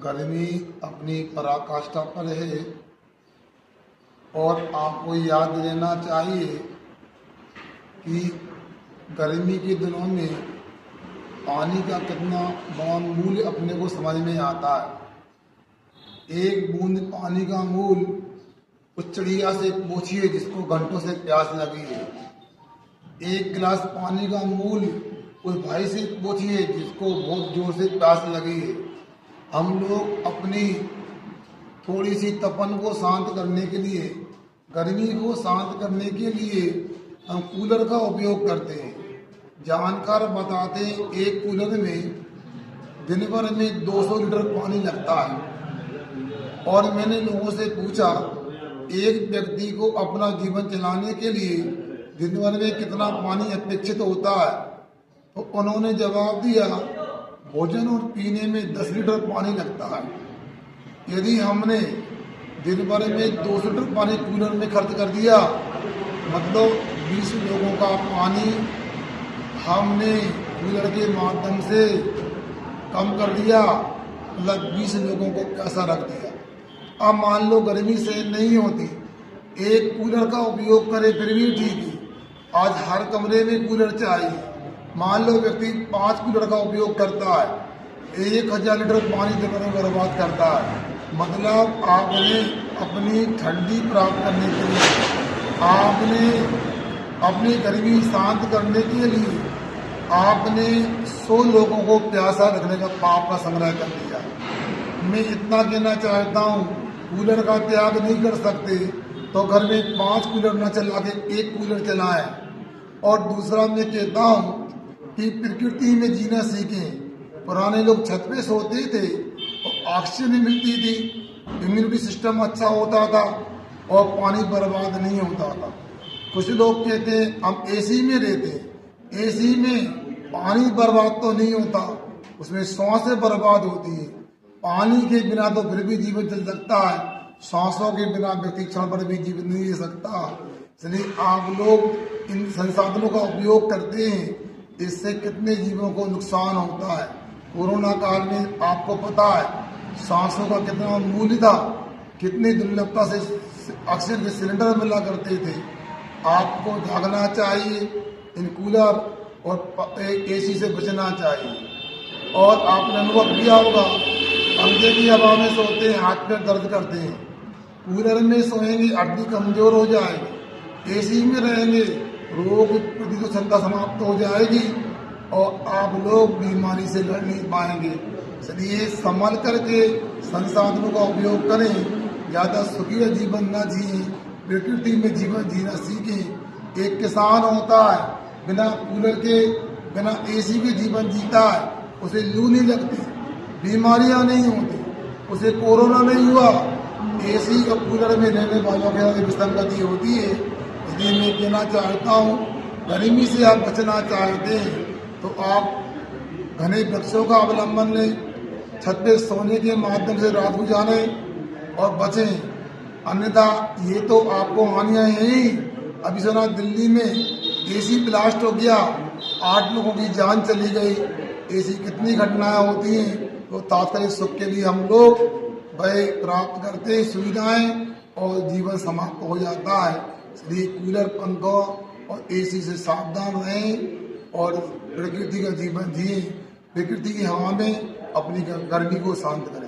गर्मी अपनी पराकाष्ठा पर है और आपको याद रहना चाहिए कि गर्मी के दिनों में पानी का कितना बड़ा मूल्य अपने को समझ में आता है। एक बूंद पानी का मूल्य उस चिड़िया से पूछिए जिसको घंटों से प्यास लगी है। एक गिलास पानी का मूल्य उस भाई से पूछिए जिसको बहुत जोर से प्यास लगी है। हम लोग अपनी थोड़ी सी तपन को शांत करने के लिए, गर्मी को शांत करने के लिए हम कूलर का उपयोग करते हैं। जानकार बताते हैं एक कूलर में दिन भर में 200 लीटर पानी लगता है। और मैंने लोगों से पूछा एक व्यक्ति को अपना जीवन चलाने के लिए दिन भर में कितना पानी अपेक्षित होता है, तो उन्होंने जवाब दिया भोजन और पीने में 10 लीटर पानी लगता है। यदि हमने दिन भर में 200 लीटर पानी कूलर में खर्च कर दिया, मतलब 20 लोगों का पानी हमने कूलर के माध्यम से कम कर दिया, मतलब 20 लोगों को प्यासा रख दिया। अब मान लो गर्मी से नहीं होती, एक कूलर का उपयोग करे फिर भी ठीक है। आज हर कमरे में कूलर चाहिए। मान लो व्यक्ति 5 कूलर का उपयोग करता है, 1000 लीटर पानी दिन में बर्बाद करता है। मतलब आपने अपनी ठंडी प्राप्त करने के लिए, आपने अपनी गर्मी शांत करने के लिए आपने 100 लोगों को प्यासा रखने का पाप का संग्रह कर दिया। मैं इतना कहना चाहता हूँ, कूलर का त्याग नहीं कर सकते तो घर में 5 कूलर न चला के 1 कूलर चलाएं। और दूसरा मैं कहता हूँ कि प्रकृति में जीना सीखें। पुराने लोग छत पे सोते थे और ऑक्सीजन मिलती थी, इम्यूनिटी सिस्टम अच्छा होता था और पानी बर्बाद नहीं होता था। कुछ लोग कहते हैं हम एसी में रहते हैं, एसी में पानी बर्बाद तो नहीं होता, उसमें सांसें बर्बाद होती है। पानी के बिना तो फिर भी जीवन चल सकता है, सांसों के बिना व्यक्ति क्षण पर भी जीवन नहीं ले सकता। इसलिए आप लोग इन संसाधनों का उपयोग करते हैं, इससे कितने जीवों को नुकसान होता है। कोरोना काल में आपको पता है सांसों का कितना मूल्य था, कितनी दुर्लभता से ऑक्सीजन के सिलेंडर मिला करते थे। आपको जागना चाहिए, इन कूलर और एसी से बचना चाहिए। और आपने अनुभव किया होगा, पंखे की हवा में सोते हैं हाथ पैर दर्द करते हैं, कूलर में सोएंगे हड्डी कमजोर हो जाएगी, एसी में रहेंगे रोग प्रतिरोधक क्षमता समाप्त हो जाएगी और आप लोग बीमारी से लड़ नहीं पाएंगे। इसलिए संभल करके संसाधनों का उपयोग करें, ज़्यादा सुखी जीवन न जिए, प्रकृति में जीवन जीना सीखें। एक किसान होता है बिना कूलर के, बिना एसी के जीवन जीता है, उसे लू नहीं लगती, बीमारियां नहीं होती, उसे कोरोना नहीं हुआ। एसी और कूलर में रहने वालों के विसंगति होती है। इसलिए मैं कहना चाहता हूँ, गर्मी से आप बचना चाहते हैं तो आप घने वृक्षों का अवलंबन लें, छत पे सोने के माध्यम से रात गुजारें और बचें। अन्यथा ये तो आपको हानियां हैं ही। अभी सुना दिल्ली में एसी ब्लास्ट हो गया, 8 लोगों की जान चली गई। ऐसी कितनी घटनाएं होती हैं। तो तात्कालिक सुख के लिए हम लोग भय प्राप्त करते हैं, सुविधाएं, और जीवन समाप्त हो जाता है। इसलिए कूलर, पंखों और एसी से सावधान रहें और प्रकृति का जीवन जिए, प्रकृति की हवा में अपनी गर्मी को शांत करें।